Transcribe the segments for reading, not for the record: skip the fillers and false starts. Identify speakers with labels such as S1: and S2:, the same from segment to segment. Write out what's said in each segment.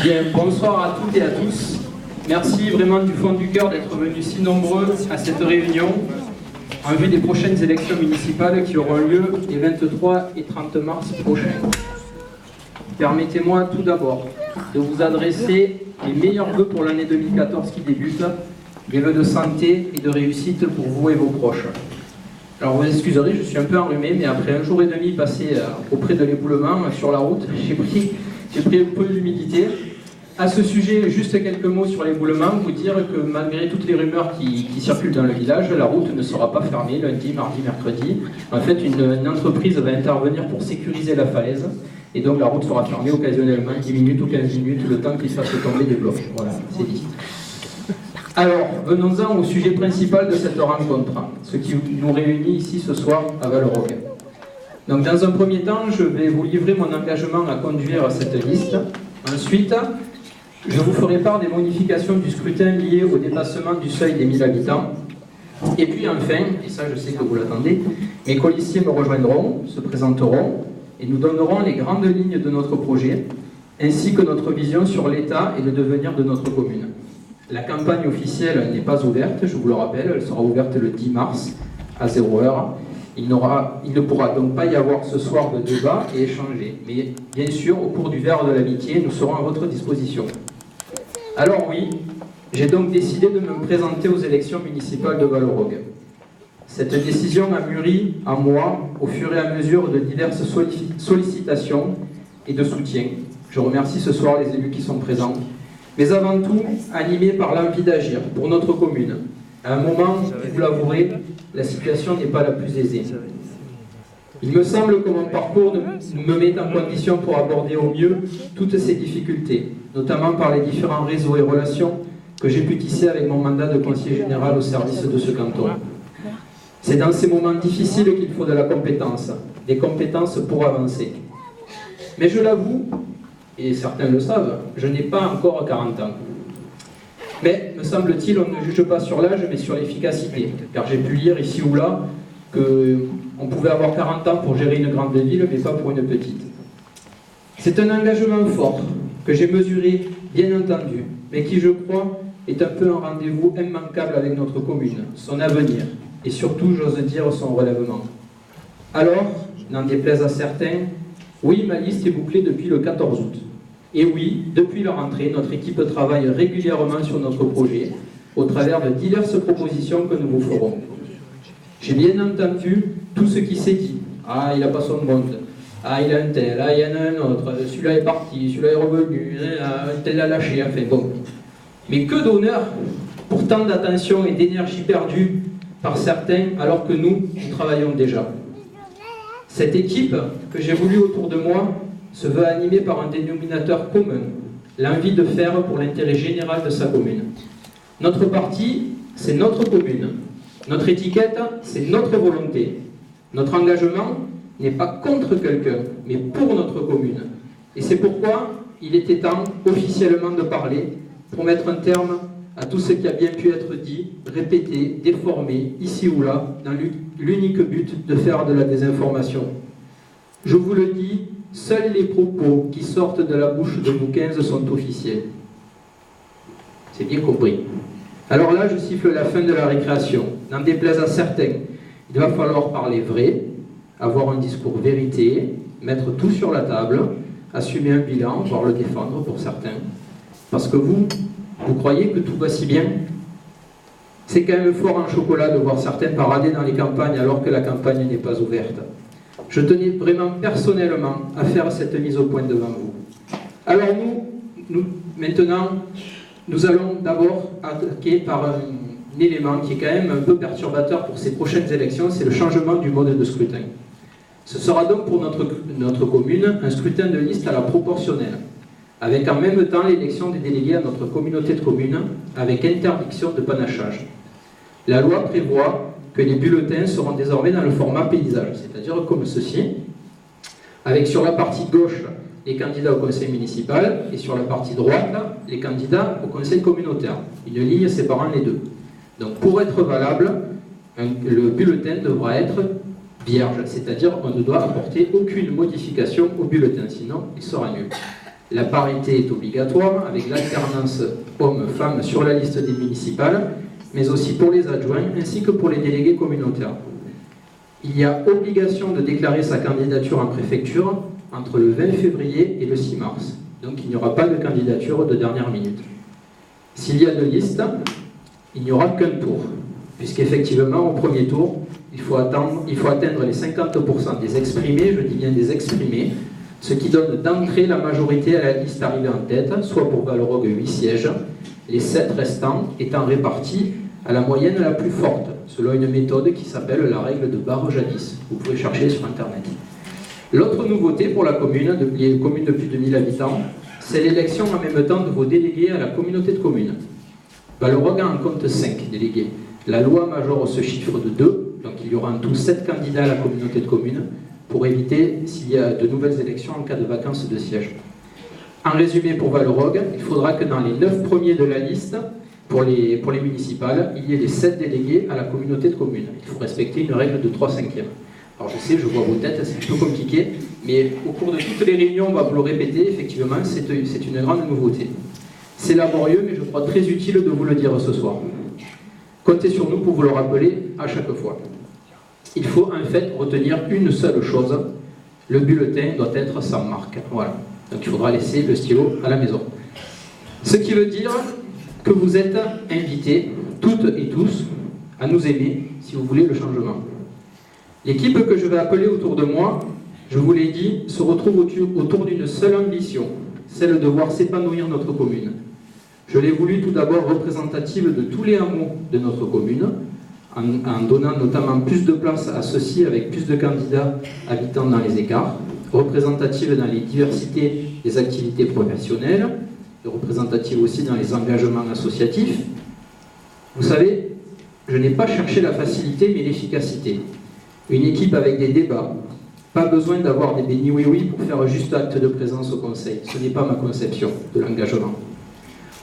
S1: Bien, bonsoir à toutes et à tous. Merci vraiment du fond du cœur d'être venus si nombreux à cette réunion en vue des prochaines élections municipales qui auront lieu les 23 et 30 mars prochains. Permettez-moi tout d'abord de vous adresser les meilleurs vœux pour l'année 2014 qui débute, des vœux de santé et de réussite pour vous et vos proches. Alors vous excuserez, je suis un peu enrhumé, mais après un jour et demi passé auprès de l'éboulement sur la route, j'ai pris un peu d'humidité. À ce sujet, juste quelques mots sur l'éboulement, vous dire que malgré toutes les rumeurs qui circulent dans le village, la route ne sera pas fermée lundi, mardi, mercredi. En fait, une entreprise va intervenir pour sécuriser la falaise, et donc la route sera fermée occasionnellement 10 minutes ou 15 minutes, le temps qu'il fasse tomber des blocs. Voilà, c'est dit. Alors, venons-en au sujet principal de cette rencontre, ce qui nous réunit ici ce soir à Vallerogue. Donc, dans un premier temps, je vais vous livrer mon engagement à conduire cette liste. Ensuite, je vous ferai part des modifications du scrutin liées au dépassement du seuil des 1000 habitants. Et puis enfin, et ça je sais que vous l'attendez, mes colistiers me rejoindront, se présenteront, et nous donnerons les grandes lignes de notre projet, ainsi que notre vision sur l'état et le devenir de notre commune. La campagne officielle n'est pas ouverte, je vous le rappelle, elle sera ouverte le 10 mars à 0h. Il ne pourra donc pas y avoir ce soir de débat et échanger. Mais bien sûr, au cours du verre de l'amitié, nous serons à votre disposition. Alors oui, j'ai donc décidé de me présenter aux élections municipales de Vallerogue. Cette décision a mûri en moi au fur et à mesure de diverses sollicitations et de soutien. Je remercie ce soir les élus qui sont présents, mais avant tout animé par l'envie d'agir pour notre commune. À un moment, vous l'avouerez, la situation n'est pas la plus aisée. Il me semble que mon parcours me met en condition pour aborder au mieux toutes ces difficultés, notamment par les différents réseaux et relations que j'ai pu tisser avec mon mandat de conseiller général au service de ce canton. C'est dans ces moments difficiles qu'il faut de la compétence, des compétences pour avancer. Mais je l'avoue, et certains le savent, je n'ai pas encore 40 ans. Mais, me semble-t-il, on ne juge pas sur l'âge, mais sur l'efficacité. Car j'ai pu lire ici ou là qu'on pouvait avoir 40 ans pour gérer une grande ville, mais pas pour une petite. C'est un engagement fort, que j'ai mesuré, bien entendu, mais qui, je crois, est un peu un rendez-vous immanquable avec notre commune, son avenir, et surtout, j'ose dire, son relèvement. Alors, n'en déplaise à certains, oui, ma liste est bouclée depuis le 14 août. Et oui, depuis la rentrée, notre équipe travaille régulièrement sur notre projet, au travers de diverses propositions que nous vous ferons. J'ai bien entendu tout ce qui s'est dit. Ah, il n'a pas son monde. Ah, il a un tel. Ah, il y en a un autre. Celui-là est parti. Celui-là est revenu. Un tel l'a lâché. Enfin, bon. Mais que d'honneur pour tant d'attention et d'énergie perdue par certains, alors que nous travaillons déjà. Cette équipe que j'ai voulu autour de moi se veut animée par un dénominateur commun, l'envie de faire pour l'intérêt général de sa commune. Notre parti, c'est notre commune. Notre étiquette, c'est notre volonté. Notre engagement n'est pas contre quelqu'un, mais pour notre commune. Et c'est pourquoi il était temps officiellement de parler pour mettre un terme à tout ce qui a bien pu être dit, répété, déformé, ici ou là, dans l'unique but de faire de la désinformation. Je vous le dis, seuls les propos qui sortent de la bouche de vous 15 sont officiels. C'est bien compris. Alors là, je siffle la fin de la récréation. N'en déplaise à certains, il va falloir parler vrai, avoir un discours vérité, mettre tout sur la table, assumer un bilan, voire le défendre pour certains. Parce que vous croyez que tout va si bien? C'est quand même fort en chocolat de voir certains parader dans les campagnes alors que la campagne n'est pas ouverte. Je tenais vraiment personnellement à faire cette mise au point devant vous. Alors maintenant, nous allons d'abord attaquer par un élément qui est quand même un peu perturbateur pour ces prochaines élections, c'est le changement du mode de scrutin. Ce sera donc pour notre commune un scrutin de liste à la proportionnelle, avec en même temps l'élection des délégués à notre communauté de communes, avec interdiction de panachage. La loi prévoit que les bulletins seront désormais dans le format paysage, c'est-à-dire comme ceci, avec sur la partie gauche les candidats au conseil municipal et sur la partie droite les candidats au conseil communautaire, une ligne séparant les deux. Donc pour être valable, le bulletin devra être vierge, c'est-à-dire qu'on ne doit apporter aucune modification au bulletin, sinon il sera nul. La parité est obligatoire, avec l'alternance homme-femme sur la liste des municipales, mais aussi pour les adjoints, ainsi que pour les délégués communautaires. Il y a obligation de déclarer sa candidature en préfecture entre le 20 février et le 6 mars. Donc il n'y aura pas de candidature de dernière minute. S'il y a 2 listes, il n'y aura qu'un tour, puisqu'effectivement, au premier tour, il faut atteindre les 50% des exprimés, je dis bien des exprimés, ce qui donne d'entrée la majorité à la liste arrivée en tête, soit pour Valorogue 8 sièges, les 7 restants étant répartis à la moyenne la plus forte, selon une méthode qui s'appelle la règle de Barre-Jadis. Vous pouvez chercher sur Internet. L'autre nouveauté pour la commune, les communes de plus de 1000 habitants, c'est l'élection en même temps de vos délégués à la communauté de communes. Valorogue en compte 5 délégués. La loi majore ce chiffre de 2, donc il y aura en tout 7 candidats à la communauté de communes, pour éviter s'il y a de nouvelles élections en cas de vacances de siège. En résumé, pour Valorogue, il faudra que dans les 9 premiers de la liste, pour les municipales, il y ait les 7 délégués à la communauté de communes. Il faut respecter une règle de 3/5. Alors je sais, je vois vos têtes, c'est un peu compliqué, mais au cours de toutes les réunions, on va vous le répéter, effectivement, c'est une grande nouveauté. C'est laborieux, mais je crois très utile de vous le dire ce soir. Comptez sur nous pour vous le rappeler à chaque fois. Il faut en fait retenir une seule chose, le bulletin doit être sans marque. Voilà. Donc il faudra laisser le stylo à la maison. Ce qui veut dire que vous êtes invités, toutes et tous, à nous aimer si vous voulez le changement. L'équipe que je vais appeler autour de moi, je vous l'ai dit, se retrouve autour d'une seule ambition, celle de voir s'épanouir notre commune. Je l'ai voulu tout d'abord représentative de tous les hameaux de notre commune, en donnant notamment plus de place à ceux-ci avec plus de candidats habitant dans les écarts, représentative dans les diversités des activités professionnelles, et représentative aussi dans les engagements associatifs. Vous savez, je n'ai pas cherché la facilité mais l'efficacité. Une équipe avec des débats, pas besoin d'avoir des bénis oui-oui pour faire juste acte de présence au conseil. Ce n'est pas ma conception de l'engagement.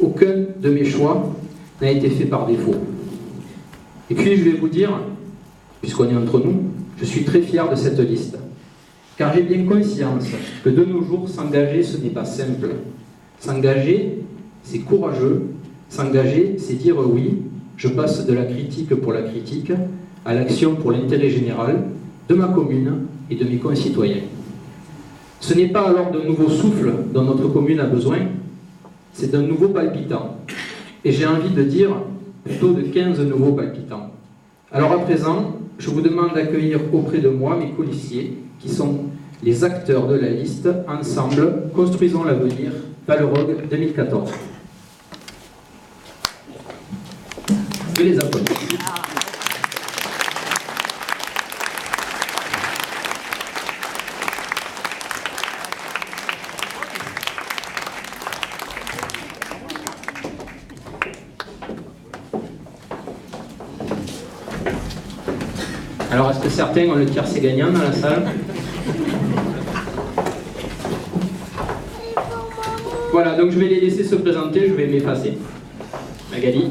S1: Aucun de mes choix n'a été fait par défaut. Et puis je vais vous dire, puisqu'on est entre nous, je suis très fier de cette liste. Car j'ai bien conscience que de nos jours, s'engager, ce n'est pas simple. S'engager, c'est courageux. S'engager, c'est dire oui, je passe de la critique pour la critique à l'action pour l'intérêt général de ma commune et de mes concitoyens. Ce n'est pas alors d'un nouveau souffle dont notre commune a besoin, c'est d'un nouveau palpitant. Et j'ai envie de dire plutôt de 15 nouveaux palpitants. Alors à présent, je vous demande d'accueillir auprès de moi mes colistiers, qui sont les acteurs de la liste. Ensemble, construisons l'avenir, Valorogue 2014. Je les applaudis. Alors, est-ce que certains ont le tiercé gagnant dans la salle? Voilà, donc je vais les laisser se présenter, je vais m'effacer. Magali.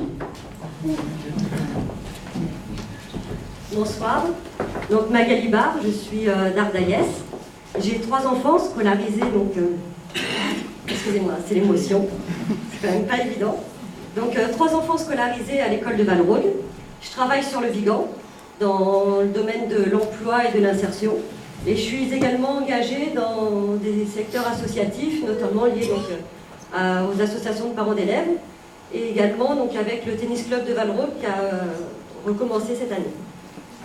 S2: Bonsoir, donc Magali Barre, je suis d'Ardaïès. J'ai 3 enfants scolarisés, donc excusez-moi, c'est l'émotion, c'est quand même pas évident. Donc 3 enfants scolarisés à l'école de Valorogue. Je travaille sur le Vigan, dans le domaine de l'emploi et de l'insertion. Et je suis également engagée dans des secteurs associatifs, notamment liés donc, aux associations de parents d'élèves, et également donc, avec le tennis club de Valorogue qui a recommencé cette année.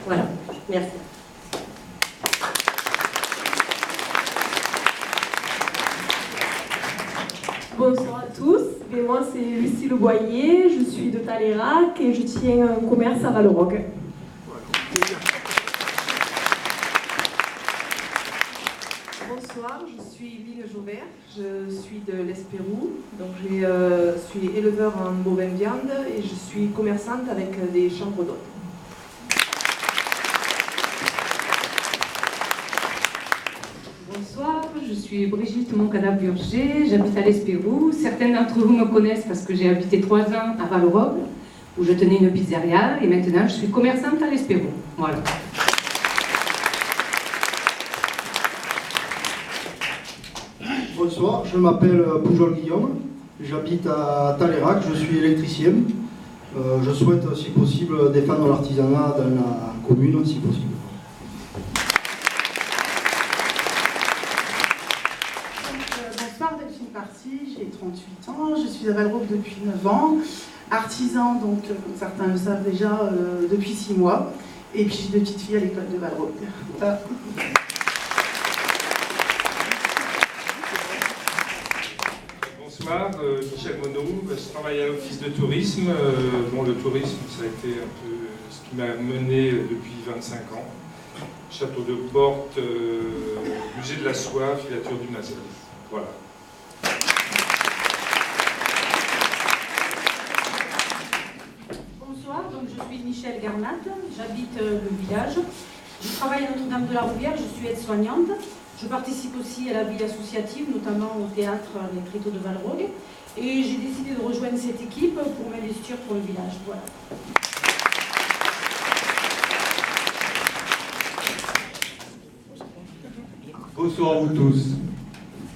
S2: Voilà, merci.
S3: Bonsoir à tous, et moi c'est Lucie Le Boyer, je suis de Talérac et je tiens un commerce à Valorogue. Bonsoir, je suis Line Jaubert, je suis de l'Espérou, donc je suis éleveur en bovin viande et je suis commerçante avec des chambres d'hôtes.
S4: Bonsoir, je suis Brigitte Moncada-Burger, j'habite à l'Espérou. Certains d'entre vous me connaissent parce que j'ai habité 3 ans à Valorogue, où je tenais une pizzeria, et maintenant je suis commerçante à l'Espérou. Voilà.
S5: Bonsoir, je m'appelle Poujol Guillaume, j'habite à Talérac, je suis électricien. Je souhaite, si possible, défendre l'artisanat dans la commune, si possible.
S6: Bonsoir, Delphine Party, j'ai 38 ans, je suis à Valrauque depuis 9 ans, artisan, donc comme certains le savent déjà, depuis 6 mois, et puis j'ai 2 petites filles à l'école de Valrauque.
S7: Bonsoir, Michel Monod, je travaille à l'office de tourisme. Bon, le tourisme, ça a été un peu ce qui m'a mené depuis 25 ans. Château de Porte, musée de la soie, filature du Mazel. Voilà.
S8: Bonsoir, donc je suis Michel Garnat, j'habite le village. Je travaille à Notre-Dame de la Rouvière, je suis aide-soignante. Je participe aussi à la vie associative, notamment au théâtre Les Tréteaux de Valrauque. Et j'ai décidé de rejoindre cette équipe pour m'investir pour le village. Voilà.
S9: Bonsoir à vous tous.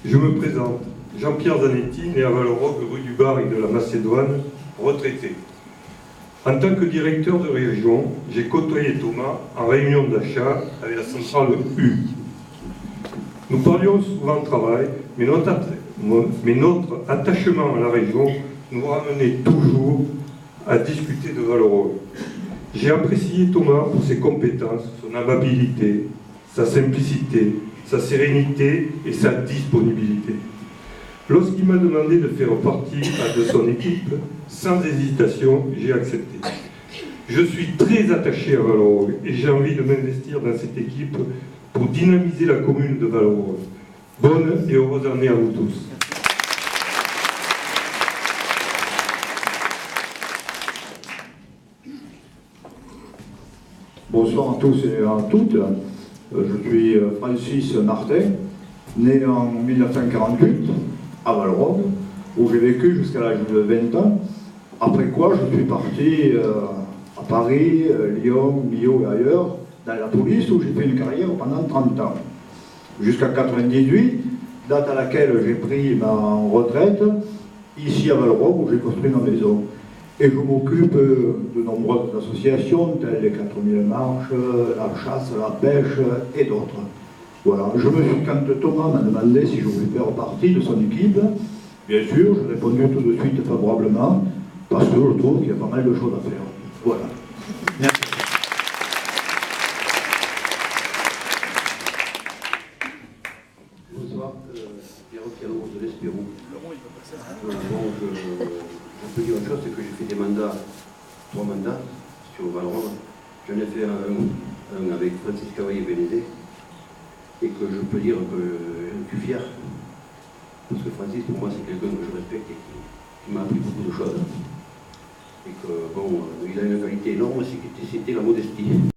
S9: Je me présente, Jean-Pierre Zanetti, né à Valrauque, rue du Bar et de la Macédoine, retraité. En tant que directeur de région, j'ai côtoyé Thomas en réunion d'achat avec la centrale U. Nous parlions souvent travail, mais notre attachement à la région nous ramenait toujours à discuter de Valrauque. J'ai apprécié Thomas pour ses compétences, son amabilité, sa simplicité, sa sérénité et sa disponibilité. Lorsqu'il m'a demandé de faire partie de son équipe, sans hésitation, j'ai accepté. Je suis très attaché à Valrauque et j'ai envie de m'investir dans cette équipe pour dynamiser la commune de Valrauque. Bonne et heureuse année à vous tous.
S10: Bonsoir à tous et à toutes. Je suis Francis Martin, né en 1948 à Valrauque, où j'ai vécu jusqu'à l'âge de 20 ans. Après quoi, je suis parti à Paris, Lyon, Millau et ailleurs, dans la police, où j'ai fait une carrière pendant 30 ans. Jusqu'à 98, date à laquelle j'ai pris ma retraite, ici à Valrauque, où j'ai construit ma maison. Et je m'occupe de nombreuses associations, telles les 4000 marches, la chasse, la pêche et d'autres. Voilà. Quand Thomas m'a demandé si je voulais faire partie de son équipe, bien sûr, j'ai répondu tout de suite favorablement, parce que je trouve qu'il y a pas mal de choses à faire. Voilà. Merci.
S11: Bonsoir, Pierre Piano de l'Espérou. Je peux dire une chose, c'est que j'ai fait des mandats, 3 mandats sur Valrauque. J'en ai fait un avec Francis Cavaillé-Bénézé, et que je peux dire que je suis fier, parce que Francis, pour moi, c'est quelqu'un que je respecte et qui m'a appris beaucoup de choses. Et que, bon, il a une qualité énorme, c'était la modestie.